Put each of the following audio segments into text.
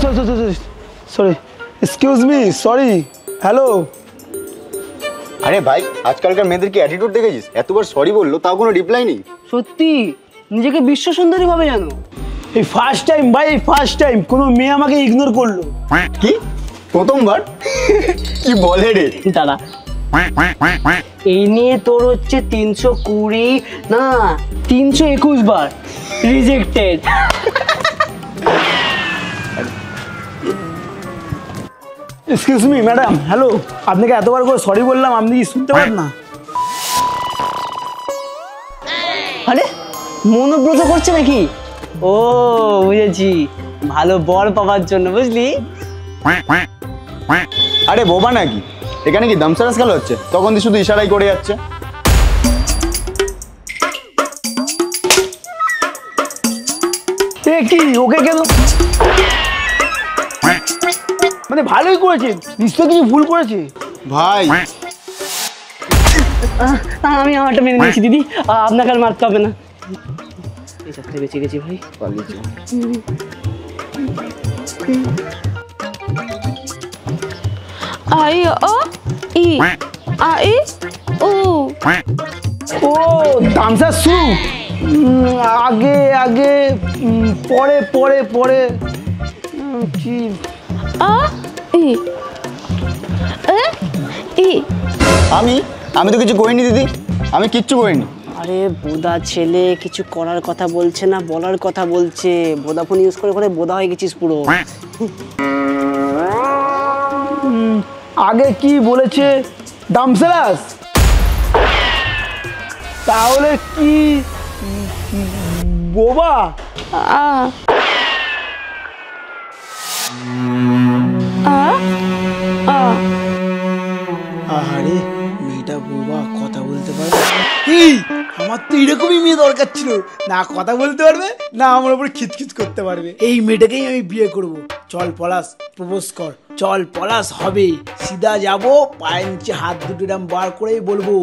Sorry, excuse me, sorry. Hello. আরে ভাই, আজকালকার মেয়েদের কি অ্যাটিটিউড দেখেছিস? এতবার সরি বললো তাও কোনো রিপ্লাই নেই। সত্যি নিজেকে বিশ্ব সুন্দরী ভাবে জানো। এই ফার্স্ট টাইম ভাই, ফার্স্ট টাইম কোনো মেয়ে আমাকে ইগনোর করলো। কি প্রথমবার? কি বলে রে দাদা? এই নিয়ে তোর হচ্ছে 320 না 321 বার rejected. Excuse me madam, hello, আপনাকে এতবার করে সরি বললাম, আপনি কি শুনতে পারেন না? আরে মনোব্রত করছে নাকি? ও বুঝেছি, ভালো বর পাওয়ার জন্য, বুঝলি? আরে বোবা নাকি? এখানে কি দামসারাস খেলা হচ্ছে? তখন দিয়ে শুধু ইশারাই করে যাচ্ছে। কি ওকে কেন? মানে ভালোই করেছে, নিশ্চয় কিছু ভুল করেছে ভাই। আমি আমারটা মেনে নিয়েছি দিদি, আপনাকে আর মারতে হবে না। এই চাকরি বেঁচে গেছি ভাই। I O E I O ও তামসা সু। আগে আগে পরে পরে পরে কি আ ই এ ই। আমি তো কিছু করিনি দিদি, আমি কিচ্ছু করিনি। আরে বোদা ছেলে, কিছু করার কথা বলছে না, বলার কথা বলছে। ভোদাফোন ইউজ করে করে বোদা হয়ে গেছিস পুরো। আগে কি বলেছে? দামসারাস? তাহলে কি বোবা? আ আ আ। আরে মেয়েটা বোবা, কথা বলতে পারবে? আমার তো এরকমই মেয়ে দরকার ছিল, না কথা বলতে পারবে না আমার উপর খিচখিচ করতে পারবে। এই মেয়েটাকেই আমি বিয়ে করব। চল পলাশ, প্রপোজ কর। চল পলাশ, হবে। সিধা যাব, পায়ের নিচে হাত দুটো এরম বার করেই বলবো,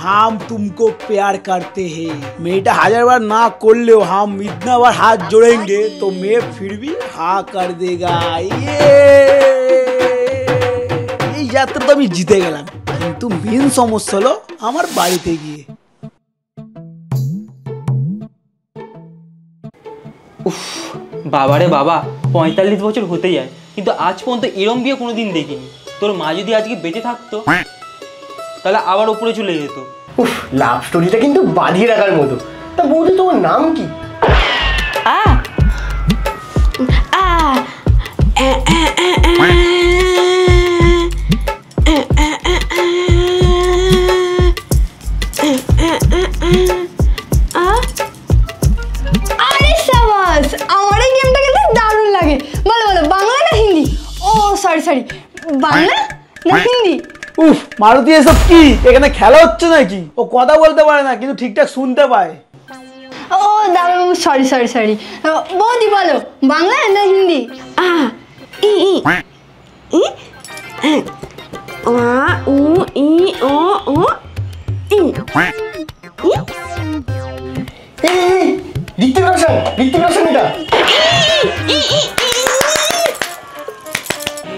হাম তুমকো প্যার করতে হে। মেয়েটা 1000 বার না করলেও হাম ইতনা বার হাত জোড়েंगे তো মেয়ে ফির ভি হা কর দেগা। এই যাত্রা তো আমি জিতে গেলাম, কিন্তু মেন সমস্যা হলো আমার বাড়িতে গিয়ে। উফ বাবারে বাবা, 45 বছর হতে যায়, কিন্তু আজ পর্যন্ত এরম বিয়ে কোনোদিন দেখিনি। তোর মা যদি আজকে বেঁচে থাকতো তাহলে আবার উপরে চলে যেত। উফ, লাভ স্টোরিটা কিন্তু বাঁধিয়ে রাখার মতো। তা বৌদি, তোমার নাম কি? আ আ এ এ এ সরি, বাংলা না হিন্দি? উফ মারুতি, এসব কি? এখানে খেলা হচ্ছে নাকি? ও কথা বলতে পারে না কিন্তু ঠিকঠাক শুনতে পায়। ও দাদা, সরি সরি সরি। বৌদি বলো, বাংলা না হিন্দি? আ ই ই ই আ উ ই ও ও ই ঋত্বিক রোশন, ঋত্বিক রোশন এটা।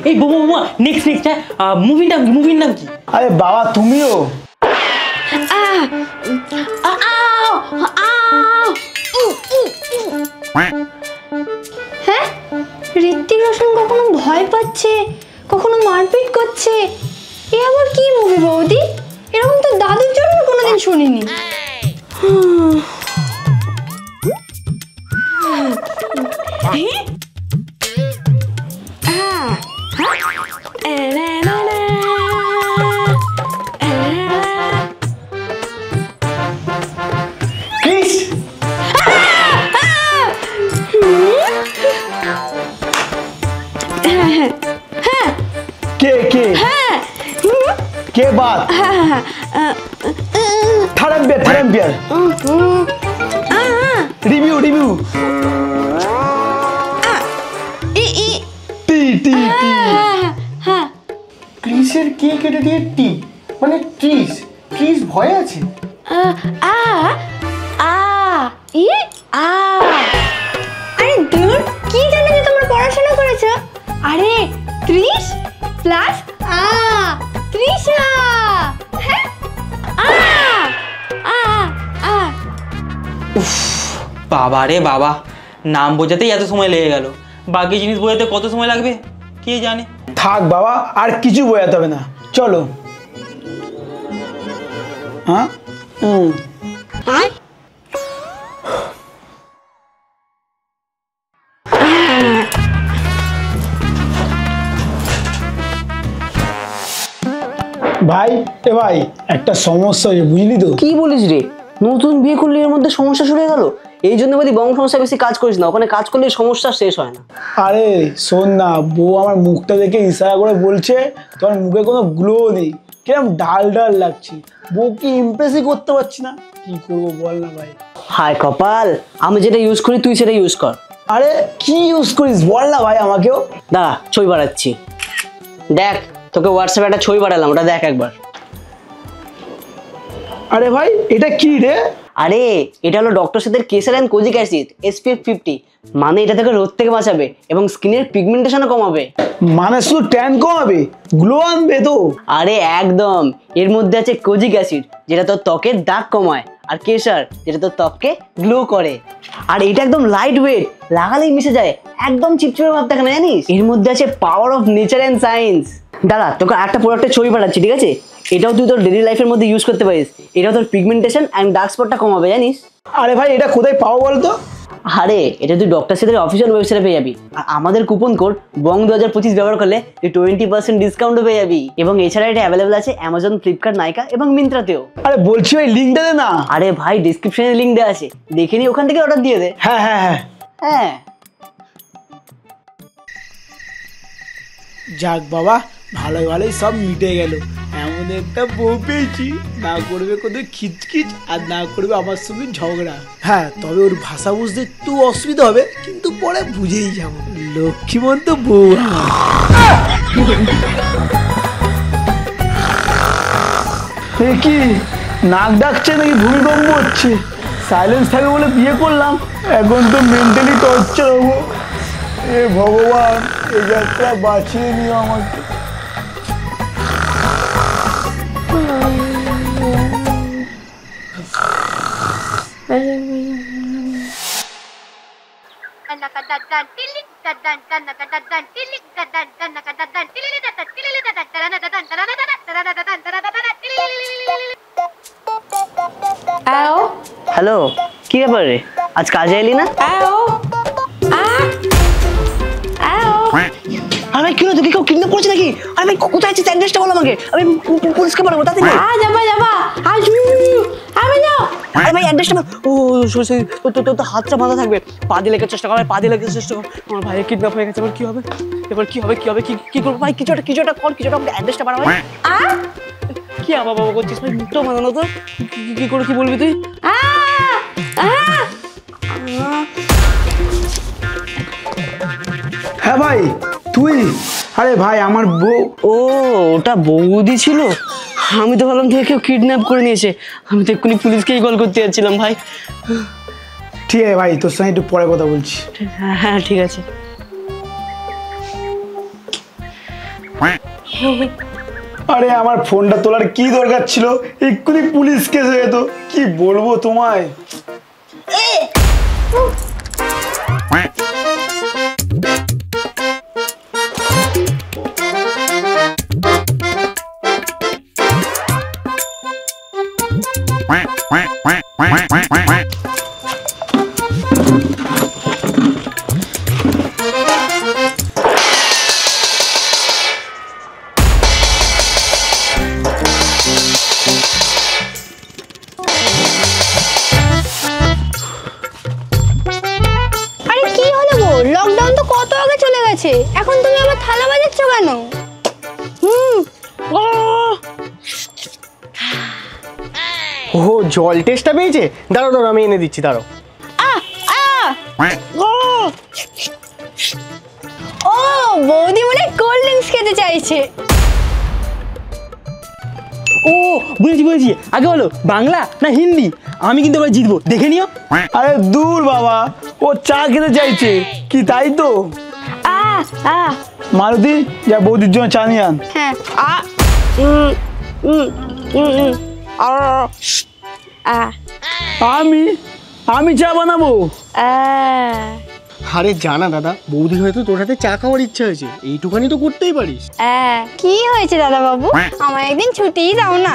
এই বাবা, নেক্সট মুভির নাম কি? আরে বাবা, তুমিও? হ্যাঁ, ঋত্বিক রোশন কখনো ভয় পাচ্ছে, কখনো মারপিট করছে। এ আবার কি মুভি বৌদি? এরকম তো দাদুর জন্য কোনোদিন শুনিনি। के बाद third ampere review T T ক্রিসের কে কেটে দিয়ে টি মানে ট্রিস ভয় আছে। আরে দূর, কি জানো যে তোমরা পড়াশোনা করেছো? 30 প্লাস তৃষা। হ্যাঁ বাবা রে বাবা, নাম বোঝাতেই এত সময় লেগে গেল, বাকি জিনিস বোঝাতে কত সময় লাগবে কে জানে। থাক বাবা, আর কিছু বোঝাতে হবে না, চলো। হ্যাঁ ভাই, এ ভাই একটা সমস্যা হয়েছে, বুঝলি তো? কি বলিস রে, নতুন বিয়ে করলে এর মধ্যে সমস্যা শুরু হয়ে গেল? এই জন্য বলি বং সমস্যা বেশি কাজ করিস না, ওখানে কাজ করলে সমস্যা শেষ হয় না। আরে শোন না, বউ আমার মুখটা দেখে ইশারা করে বলছে তোমার মুখে কোনো গ্লো নেই, কিরম ডাল ডাল লাগছে। বউকে ইমপ্রেসই করতে পারছি না, কি করবো বল না ভাই। হায় কপাল, আমি যেটা ইউজ করি তুই সেটা ইউজ কর। আরে কি ইউজ করিস বল না ভাই আমাকেও। দাঁড়া ছবি বাড়াচ্ছি, দেখ তোকে হোয়াটসঅ্যাপে একটা ছবি পাঠালাম, ওটা দেখ একবার। আরে ভাই এটা কি রে? আরে এটা হলো ডক্টর সেদের কেসার অ্যান্ড কোজিক অ্যাসিড SPF 50, মানে এটা থেকে রোদ থেকে বাঁচাবে এবং স্কিনের পিগমেন্টেশনও কমাবে। মানে শুধু ট্যান কমাবে, গ্লো আনবে তো? আরে একদম, এর মধ্যে আছে কোজিক অ্যাসিড যেটা তোর ত্বকের দাগ কমায়, আর কেসার যেটা তোর ত্বককে গ্লো করে। আর এটা একদম লাইট ওয়েট, লাগালেই মিশে যায়, একদম চিপচিপে ভাব থাকে না জানিস। এর মধ্যে আছে power of nature and science. দাদা তোকে একটা প্রোডাক্টের ছবি পাঠাচ্ছি, ঠিক আছে? এটাও তুই তোর ডেইলি লাইফের মধ্যে ইউজ করতে পারিস, এটাও তোর পিগমেন্টেশন অ্যান্ড ডার্ক স্পটটা কমাবে জানিস। আরে ভাই এটা কোথায় পাবো বলতো? আরে এটা তুই ডক্টর সেদের অফিসিয়াল ওয়েবসাইটে পেয়ে যাবি, আর আমাদের কুপন কোড বং 2025 ব্যবহার করলে তুই 20% ডিসকাউন্টও পেয়ে যাবি। এবং এছাড়া এটা অ্যাভেলেবল আছে অ্যামাজন, ফ্লিপকার্ট, নাইকা এবং মিন্ত্রাতেও। আরে বলছি ভাই লিঙ্কটা দে না। আরে ভাই ডিসক্রিপশনে লিঙ্ক দেওয়া আছে, দেখে নি, ওখান থেকে অর্ডার দিয়ে দে। হ্যাঁ হ্যাঁ হ্যাঁ হ্যাঁ যাক বাবা, ভালোই ভালোই সব মিটে গেল। এমন একটা বউ পেয়েছি, না করবে কোনো খিচখিচ আর না করবে আমার সঙ্গে ঝগড়া। হ্যাঁ তবে ওর ভাষা বুঝতে একটু অসুবিধা হবে, কিন্তু পরে বুঝেই যাবো। লক্ষ্মীমন্ত বউ কি নাক ডাকছে নাকি ভূমিকম্প হচ্ছে? সাইলেন্স থাকবে বলে বিয়ে করলাম, এখন তো মেন্টালি টর্চার হবো। এ ভগবান, এই যাত্রা বাঁচিয়ে নিও আমাকে। হ্যালো, কি ব্যাপার রে, আজ কাজে এলি না? আরে কি হলো, তোকে কেউ কিডন্যাপ করেছে নাকি? আরে ভাই কোথায় আছিস, অ্যাড্রেসটা বল আমাকে, আমি পুলিশকে পাঠাবো তাতে। আরে ভাই অ্যাড্রেসটা বল। ও সরি সরি, তোর হাতটা বাঁধা থাকবে, পা দিয়ে লেখার চেষ্টা কর, পা দিয়ে লেখার চেষ্টা কর। আমার ভাই কিডন্যাপ হয়ে গেছে, এবার কি হবে? এবার কি হবে কি হবে, কি করবো ভাই? কিছু একটা কর, আমাকে অ্যাড্রেসটা পাঠা ভাই। কি বাবা বাবা করছিস ভাই, মুখটা বানানো তো, কি করে কি বলবি তুই? হ্যাঁ ভাই তুই? আরে ভাই আমার বউ। ও ওটা বৌদি ছিল, আমি তো ভাবলাম থেকে কেউ কিডন্যাপ করে নিয়েছে, আমি তো এক্ষুনি পুলিশকেই কল করতে যাচ্ছিলাম ভাই। ঠিক আছে ভাই, তোর সঙ্গে একটু পরে কথা বলছি। হ্যাঁ হ্যাঁ ঠিক আছে। আরে আমার ফোনটা তোলার কি দরকার ছিল, এক্ষুনি পুলিশ কেস হয়ে যেত। কি বলবো তোমায়। লকডাউন তো কত আগে চলে গেছে, এখন তুমি আবার থালা বাজাচ্ছ কেন? ও জল টেস্টটা পেয়েছে, দাঁড়াও দাঁড়াও আমি এনে দিচ্ছি, দাঁড়াও। ও বৌদি মনে কোল্ড ড্রিঙ্কস খেতে চাইছে। ও বুঝেছি, আগে বলো বাংলা না হিন্দি, আমি কিন্তু এবার জিতবো, দেখে নিও। আরে দূর বাবা, ও চা খেতে চাইছে কি, তাই তো? মারুতি যা বৌদির জন্য চা নিয়ে আন। হ্যাঁ আমি আমি চা বানাবো? আরে জানা দাদা, বৌদি হয়তো তোর হাতে চা খাওয়ার ইচ্ছা হয়েছে, এইটুখানি তো করতেই পারিস। কি হয়েছে দাদা বাবু, আমার একদিন ছুটিই দাও না।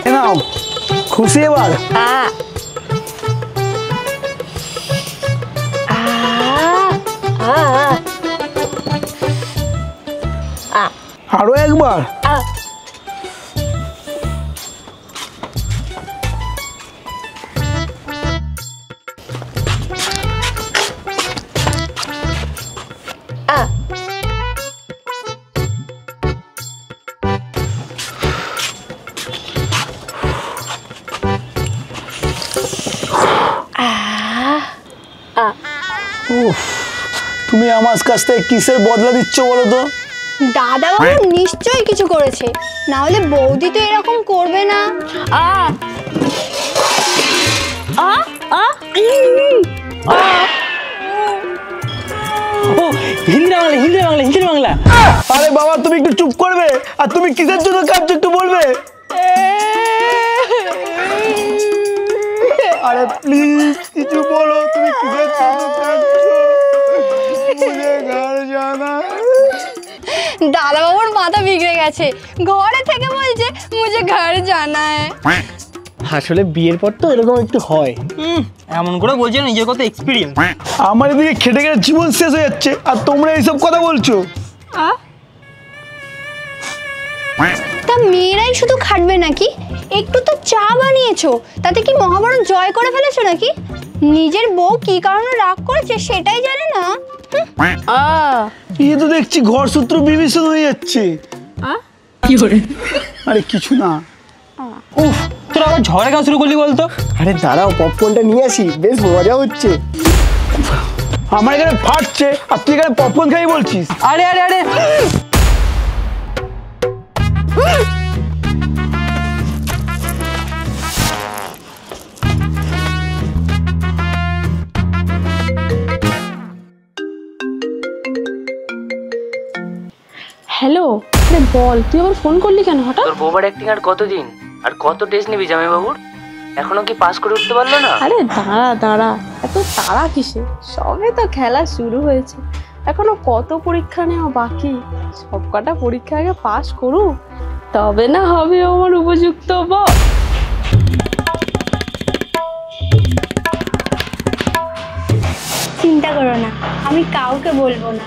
এ নাও, খুশি এবার? আরো একবার? তুমি আমার কাছ থেকে কিসের বদলা দিচ্ছ বলো তো? দাদা বাবু নিশ্চয়ই কিছু করেছে, না হলে বৌদি তো এরকম করবে না। ও হিন্দি বাংলা। আরে বাবা তুমি একটু চুপ করবে? আর তুমি কিসের জন্য কাঁদছো একটু বলবে? আরে প্লিজ কিছু বলো, তুমি কিসের জন্য কাঁদছো? মুঝে ঘর জানা। দাদা বাবুর মাথা বিগড়ে গেছে, ঘরে থেকে বলছে মুঝে ঘর জানা হ্যায়। আসলে বিয়ের পর তো এরকম একটু হয়। এমন করে বলছে নিজের কত এক্সপিরিয়েন্স। আমার এদিকে খেটে খেটে জীবন শেষ হয়ে যাচ্ছে, আর তোমরা এইসব কথা বলছো। তা মেয়েরাই শুধু খাটবে নাকি? একটু তো চা বানিয়েছো, তাতে কি মহাভারত জয় করে ফেলেছো নাকি? নিজের বউ কি কারণে রাগ করেছে সেটাই জানে না। এই তো দেখছি ঘর সূত্র বিভীষণ হয়ে যাচ্ছে। কি করে? আরে কিছু না। উফ, তোরা আবার ঝগড়া কেন শুরু করলি বলতো? আরে দাঁড়াও, পপকর্নটা নিয়ে আসি, বেশ মজা হচ্ছে। আমার এখানে ফাটছে আর তুই এখানে পপকর্ন খাই বলছিস? আরে আরে আরে হ্যালো, আরে বল, তুই আবার ফোন করলি কেন হঠাৎ? তোর বউবার অ্যাক্টিং আর কতদিন, আর কত টেস্ট নিবি জামাই বাবুর? এখনো কি পাস করে উঠতে পারলো না? আরে দাঁড়া, এত তাড়া কিসে? সবে তো খেলা শুরু হয়েছে, এখনো কত পরীক্ষা নেওয়া বাকি। সব কটা পরীক্ষা আগে পাস করুক, তবে না হবে আমার উপযুক্ত বউ। চিন্তা করো না, আমি কাউকে বলবো না।